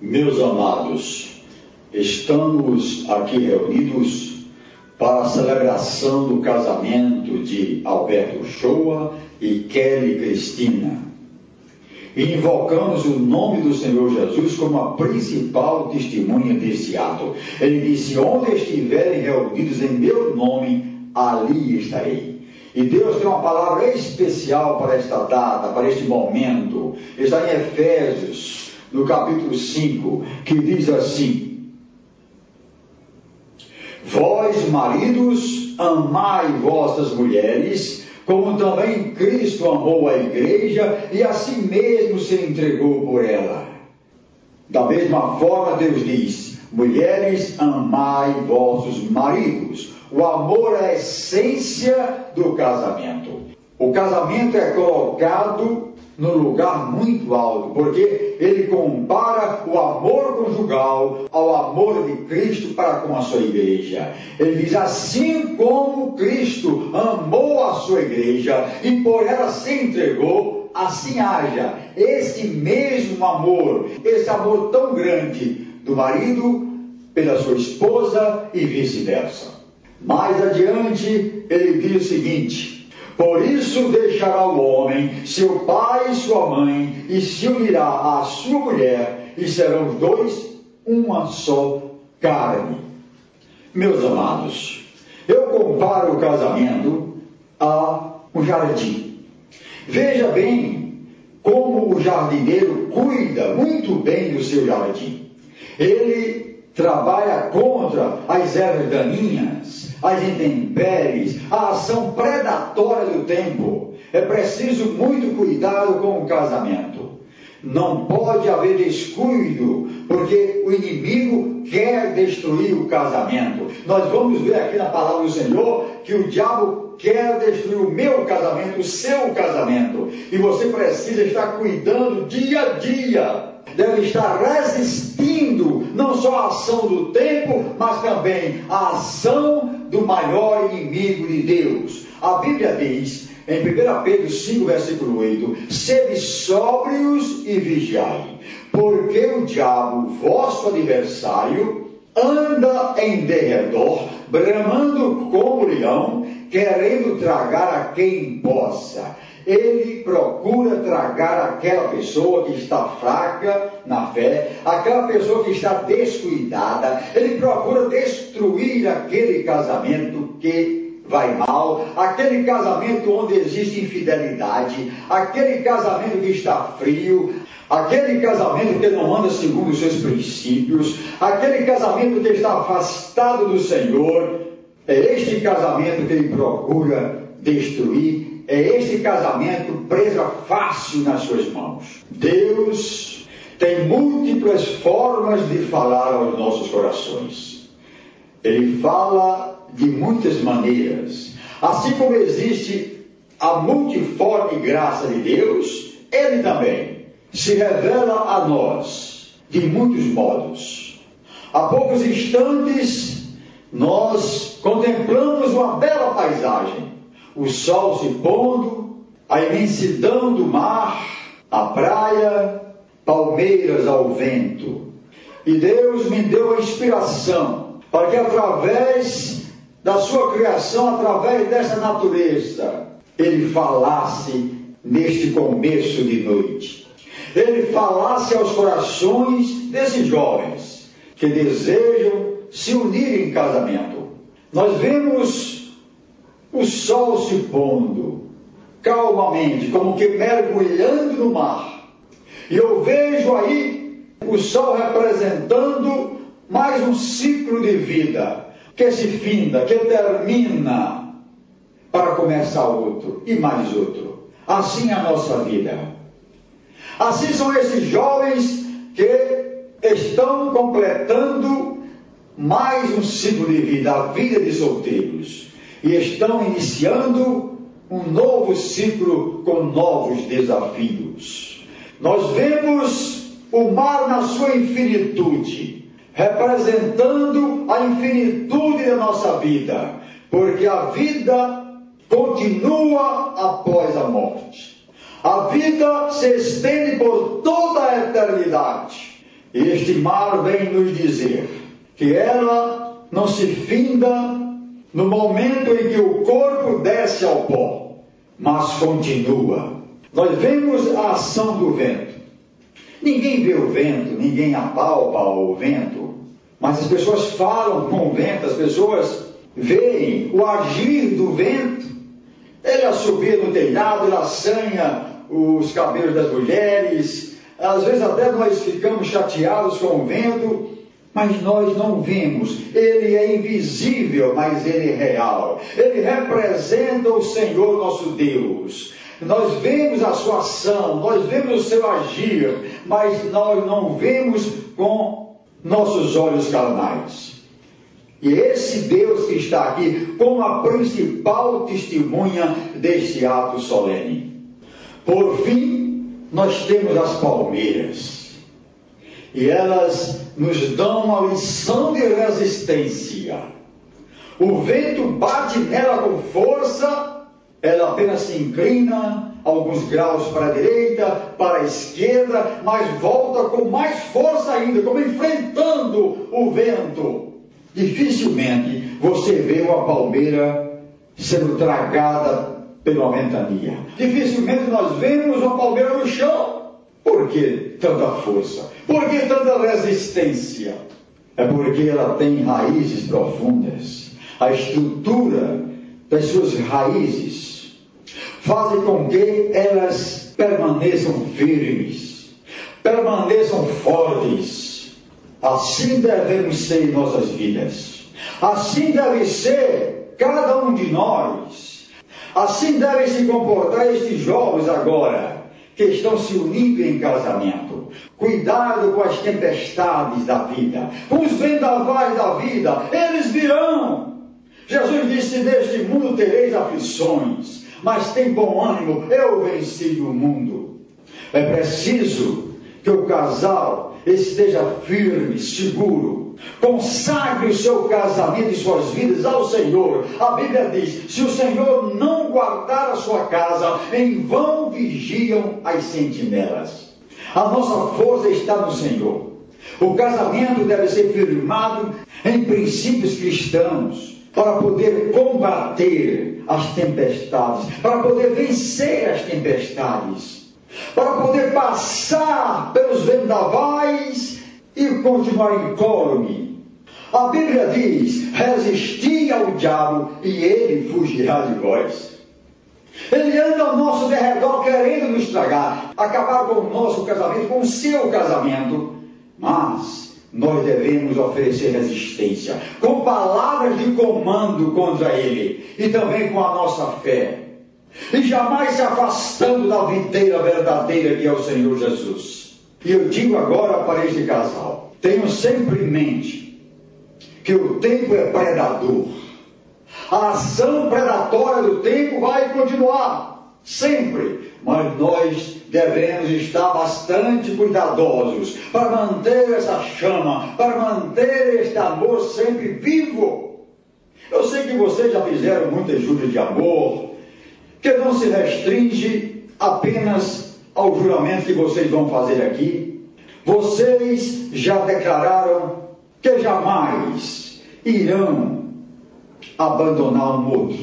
Meus amados, estamos aqui reunidos para a celebração do casamento de Alberto Shoa e Kelly Cristina. E invocamos o nome do Senhor Jesus como a principal testemunha desse ato. Ele disse: onde estiverem reunidos em meu nome, ali estarei. E Deus tem uma palavra especial para esta data, para este momento. Está em Efésios, no capítulo 5, que diz assim: vós, maridos, amai vossas mulheres, como também Cristo amou a igreja e a si mesmo se entregou por ela. Da mesma forma, Deus diz: mulheres, amai vossos maridos. O amor é a essência do casamento. O casamento é colocado no lugar muito alto, porque ele compara o amor conjugal ao amor de Cristo para com a sua igreja. Ele diz: assim como Cristo amou a sua igreja e por ela se entregou, assim haja esse mesmo amor, esse amor tão grande do marido pela sua esposa e vice-versa. Mais adiante ele diz o seguinte: por isso deixará o homem seu pai e sua mãe, e se unirá à sua mulher, e serão os dois uma só carne. Meus amados, eu comparo o casamento a um jardim. Veja bem como o jardineiro cuida muito bem do seu jardim. Ele trabalha contra as ervas daninhas, as intempéries, a ação predatória do tempo. É preciso muito cuidado com o casamento. Não pode haver descuido, porque o inimigo quer destruir o casamento. Nós vamos ver aqui na palavra do Senhor que o diabo quer destruir o meu casamento, o seu casamento. E você precisa estar cuidando dia a dia. Deve estar resistindo não só à ação do tempo, mas também à ação do maior inimigo de Deus. A Bíblia diz em 1 Pedro 5, versículo 8: sede sóbrios e vigiai, porque o diabo, vosso adversário, anda em derredor, bramando como leão, querendo tragar a quem possa. Ele procura tragar aquela pessoa que está fraca na fé, aquela pessoa que está descuidada. Ele procura destruir aquele casamento que vai mal, aquele casamento onde existe infidelidade, aquele casamento que está frio, aquele casamento que não anda segundo os seus princípios, aquele casamento que está afastado do Senhor. É este casamento que ele procura destruir. É este casamento presa fácil nas suas mãos. Deus tem múltiplas formas de falar aos nossos corações. Ele fala de muitas maneiras. Assim como existe a multiforme graça de Deus, Ele também se revela a nós de muitos modos. Há poucos instantes nós contemplamos uma bela paisagem. O sol se pondo, a imensidão do mar, a praia, palmeiras ao vento. E Deus me deu a inspiração para que através da sua criação, através dessa natureza, Ele falasse neste começo de noite. Ele falasse aos corações desses jovens que desejam se unir em casamento. Nós vemos o sol se pondo calmamente, como que mergulhando no mar. E eu vejo aí o sol representando mais um ciclo de vida, que se finda, que termina, para começar outro, e mais outro. Assim é a nossa vida. Assim são esses jovens que estão completando mais um ciclo de vida, a vida de solteiros. E estão iniciando um novo ciclo com novos desafios. Nós vemos o mar na sua infinitude, representando a infinitude da nossa vida, porque a vida continua após a morte. A vida se estende por toda a eternidade. E este mar vem nos dizer que ela não se finda no momento em que o corpo desce ao pó, mas continua. Nós vemos a ação do vento. Ninguém vê o vento, ninguém apalpa o vento, mas as pessoas falam com o vento, as pessoas veem o agir do vento. Ele assobia no telhado, ele assanha os cabelos das mulheres, às vezes até nós ficamos chateados com o vento, mas nós não vemos. Ele é invisível, mas ele é real. Ele representa o Senhor nosso Deus. Nós vemos a sua ação, nós vemos o seu agir, mas nós não vemos com nossos olhos carnais. E esse Deus que está aqui como a principal testemunha deste ato solene. Por fim, nós temos as palmeiras. E elas nos dão uma lição de resistência. O vento bate nela com força, ela apenas se inclina alguns graus para a direita, para a esquerda, mas volta com mais força ainda, como enfrentando o vento. Dificilmente você vê uma palmeira sendo tragada pela ventania. Dificilmente nós vemos uma palmeira no chão. Por que tanta força? Por que tanta resistência? É porque ela tem raízes profundas. A estrutura das suas raízes faz com que elas permaneçam firmes, permaneçam fortes. Assim devemos ser em nossas vidas. Assim deve ser cada um de nós. Assim devem se comportar estes jovens agora, que estão se unindo em casamento. Cuidado com as tempestades da vida, com os vendavais da vida, eles virão. Jesus disse: neste mundo tereis aflições, mas tem bom ânimo, eu venci o mundo. É preciso que o casal esteja firme, seguro, consagre o seu casamento e suas vidas ao Senhor. A Bíblia diz: se o Senhor não guardar a sua casa, em vão vigiam as sentinelas. A nossa força está no Senhor. O casamento deve ser firmado em princípios cristãos, para poder combater as tempestades, para poder vencer as tempestades, para poder passar pelos vendavais e continuar incólume. A Bíblia diz: resisti ao diabo e ele fugirá de vós. Ele anda ao nosso derredor querendo nos estragar, acabar com o nosso casamento, com o seu casamento, mas nós devemos oferecer resistência, com palavras de comando contra ele, e também com a nossa fé, e jamais se afastando da videira verdadeira que é o Senhor Jesus. E eu digo agora para este casal: tenham sempre em mente que o tempo é predador. A ação predatória do tempo vai continuar, sempre, mas nós devemos estar bastante cuidadosos para manter essa chama, para manter este amor sempre vivo. Eu sei que vocês já fizeram muitas juras de amor, que não se restringe apenas ao juramento que vocês vão fazer aqui. Vocês já declararam que jamais irão abandonar um outro,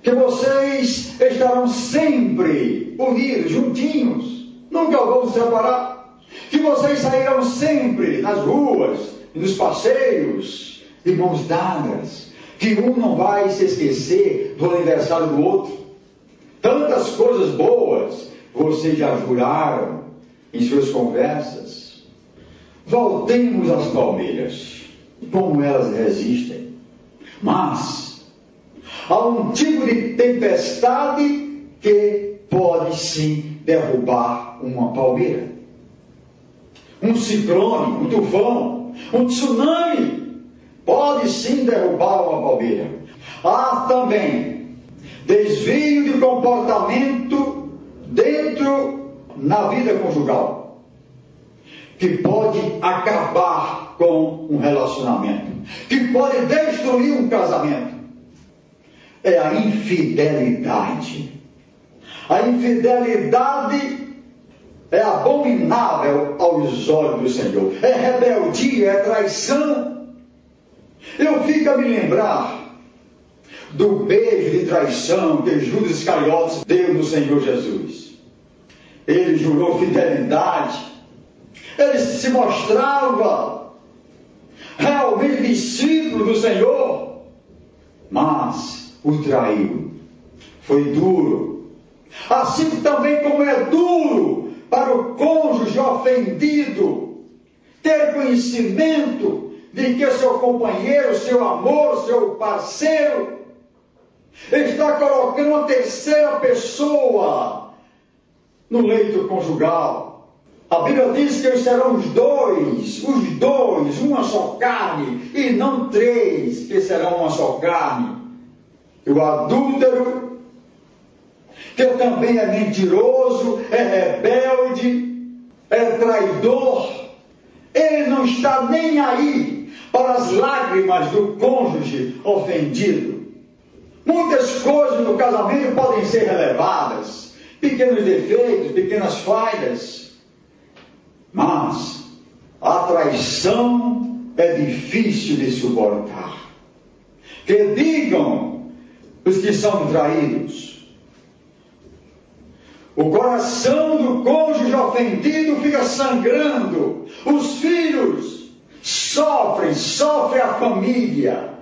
que vocês estarão sempre unidos, juntinhos, nunca vão se separar, que vocês sairão sempre nas ruas e nos passeios de mãos dadas, que um não vai se esquecer do aniversário do outro. Tantas coisas boas vocês já juraram em suas conversas. Voltemos às palmeiras, como elas resistem. Mas há um tipo de tempestade que pode sim derrubar uma palmeira. Um ciclone, um tufão, um tsunami pode sim derrubar uma palmeira. Há também desvio de comportamento na vida conjugal, que pode acabar com um relacionamento, que pode destruir um casamento. É a infidelidade. A infidelidade é abominável aos olhos do Senhor. É rebeldia, é traição. Eu fico a me lembrar do beijo de traição que Judas Iscariotes deu no Senhor Jesus. Ele jurou fidelidade. Ele se mostrava realmente discípulo do Senhor, mas o traiu. Foi duro. Assim também como é duro para o cônjuge ofendido ter conhecimento de que seu companheiro, seu amor, seu parceiro está colocando uma terceira pessoa no leito conjugal. A Bíblia diz que serão os dois, uma só carne, e não três, que serão uma só carne. E o adúltero, que também é mentiroso, é rebelde, é traidor, ele não está nem aí para as lágrimas do cônjuge ofendido. Muitas coisas no casamento podem ser relevadas, pequenos defeitos, pequenas falhas, mas a traição é difícil de suportar. Que digam os que são traídos. O coração do cônjuge ofendido fica sangrando. Os filhos sofre a família.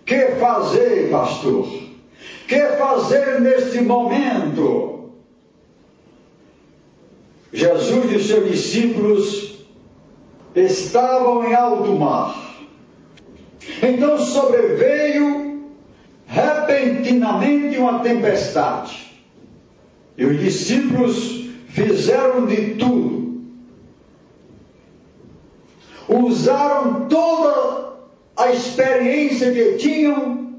Que fazer, pastor? Que fazer neste momento? Jesus e os seus discípulos estavam em alto mar. Então sobreveio repentinamente uma tempestade. E os discípulos fizeram de tudo. Usaram toda a experiência que tinham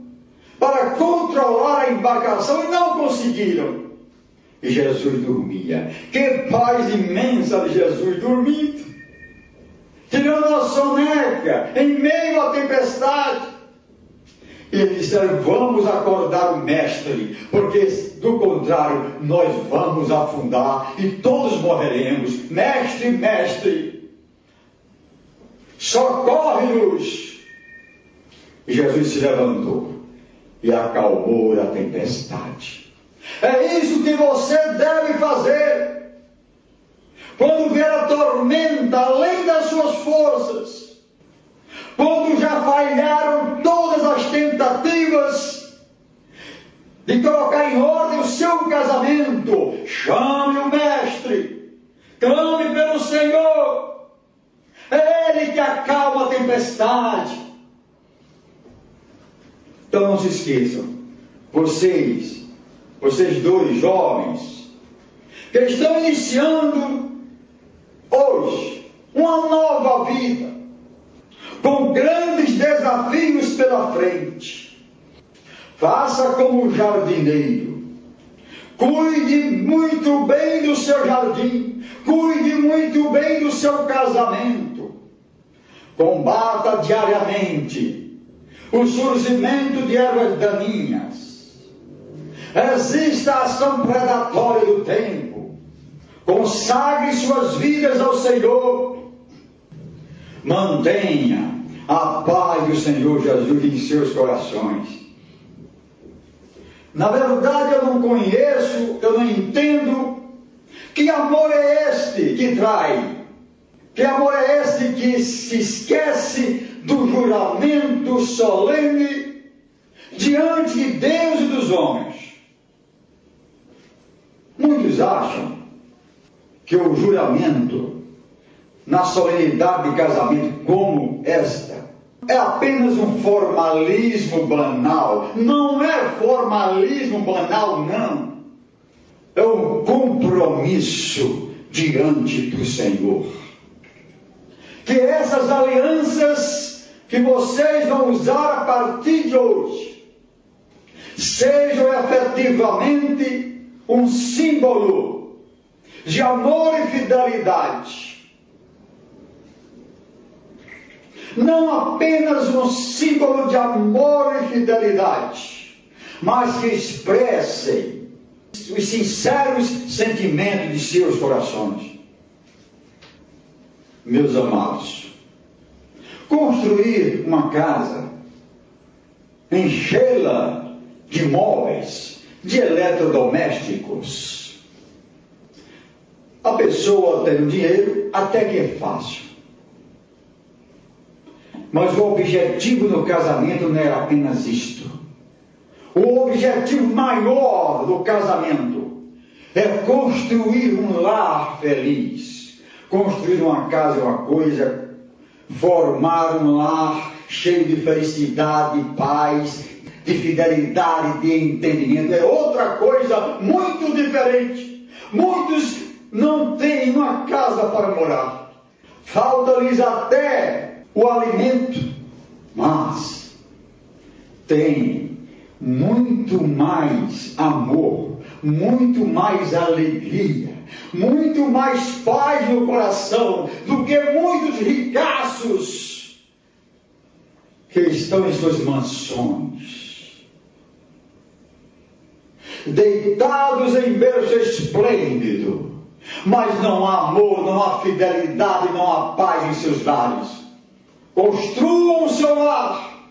para controlar a embarcação e não conseguiram. E Jesus dormia. Que paz imensa de Jesus dormindo, tirando a soneca em meio à tempestade. E eles disseram: vamos acordar o mestre, porque do contrário nós vamos afundar e todos morreremos. Mestre, mestre, socorre-nos. E Jesus se levantou e acalmou a tempestade. É isso que você deve fazer quando vier a tormenta além das suas forças, quando já falharam todas as tentativas de colocar em ordem o seu casamento. Chame o mestre, clame pelo Senhor. É Ele que acalma a tempestade. Então não se esqueçam, vocês dois jovens que estão iniciando hoje uma nova vida, com grandes desafios pela frente, faça como um jardineiro. Cuide muito bem do seu jardim, cuide muito bem do seu casamento. Combata diariamente o surgimento de ervas daninhas. Resista à ação predatória do tempo. Consagre suas vidas ao Senhor. Mantenha a paz do Senhor Jesus em seus corações. Na verdade, eu não conheço, eu não entendo que amor é este que trai. Que amor é este que se esquece do juramento solene diante de Deus e dos homens. Muitos acham que o juramento na solenidade de casamento como esta é apenas um formalismo banal. Não é formalismo banal, não. É um compromisso diante do Senhor. Que essas alianças que vocês vão usar a partir de hoje sejam efetivamente um símbolo de amor e fidelidade. Não apenas um símbolo de amor e fidelidade, mas que expressem os sinceros sentimentos de seus corações. Meus amados, construir uma casa, enchê-la de móveis, de eletrodomésticos, a pessoa tem o dinheiro, até que é fácil. Mas o objetivo do casamento não é apenas isto. O objetivo maior do casamento é construir um lar feliz. Construir uma casa é uma coisa, formar um lar cheio de felicidade, de paz, de fidelidade, de entendimento é outra coisa muito diferente. Muitos não têm uma casa para morar. Falta-lhes até o alimento, mas tem muito mais amor, muito mais alegria, muito mais paz no coração do que muitos ricaços que estão em suas mansões, deitados em berço esplêndido, mas não há amor, não há fidelidade, não há paz em seus lares. Construam o seu lar.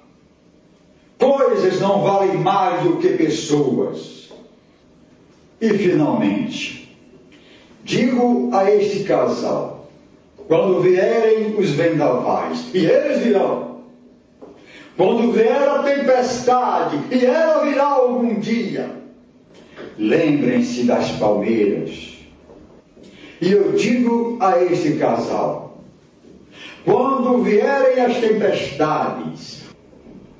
Coisas não valem mais do que pessoas. E finalmente, digo a este casal, quando vierem os vendavais, e eles virão, quando vier a tempestade, e ela virá algum dia, lembrem-se das palmeiras. E eu digo a este casal, quando vierem as tempestades,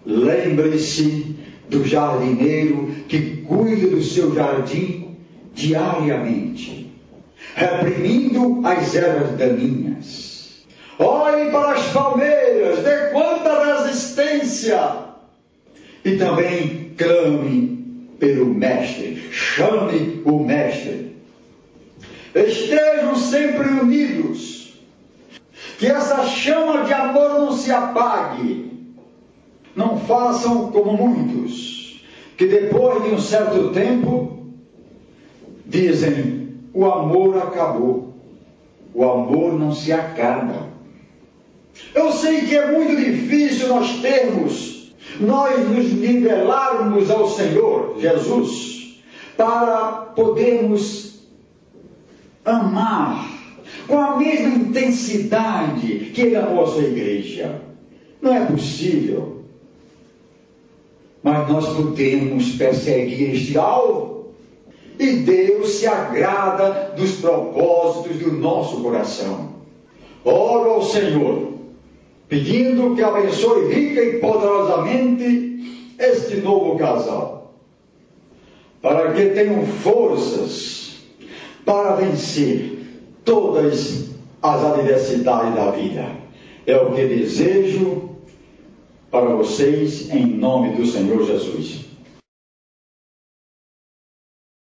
lembre-se do jardineiro que cuida do seu jardim diariamente, reprimindo as ervas daninhas. Olhe para as palmeiras, dê quanta resistência. E também clame pelo Mestre, chame o Mestre. Estejam sempre unidos, que essa chama de amor não se apague. Não façam como muitos, que depois de um certo tempo, dizem, o amor acabou. O amor não se acaba. Eu sei que é muito difícil nós nos nivelarmos ao Senhor Jesus, para podermos amar com a mesma intensidade que Ele amou a sua igreja. Não é possível. Mas nós podemos perseguir este alvo. E Deus se agrada dos propósitos do nosso coração. Oro ao Senhor, pedindo que abençoe rica e poderosamente este novo casal, para que tenham forças para vencer todas as adversidades da vida. É o que desejo para vocês, em nome do Senhor Jesus.